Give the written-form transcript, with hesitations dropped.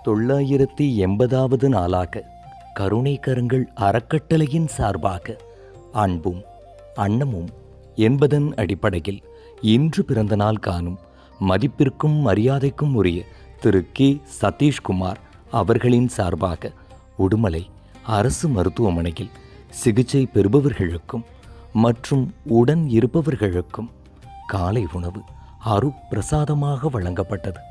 980வது நாளாக கருணை கரங்கள் அறக்கட்டளையின் சார்பாக அன்பும் அன்னமும் என்பதன் அடிப்படையில் இன்று பிறந்த நாள் காணும் மதிப்பிற்கும் மரியாதைக்கும் உரிய திரு கே சதீஷ்குமார் அவர்களின் சார்பாக உடுமலை அரசு மருத்துவமனையில் சிகிச்சை பெறுபவர்களுக்கும் மற்றும் உடன் இருப்பவர்களுக்கும் காலை உணவு அருட்பிரசாதமாக வழங்கப்பட்டது.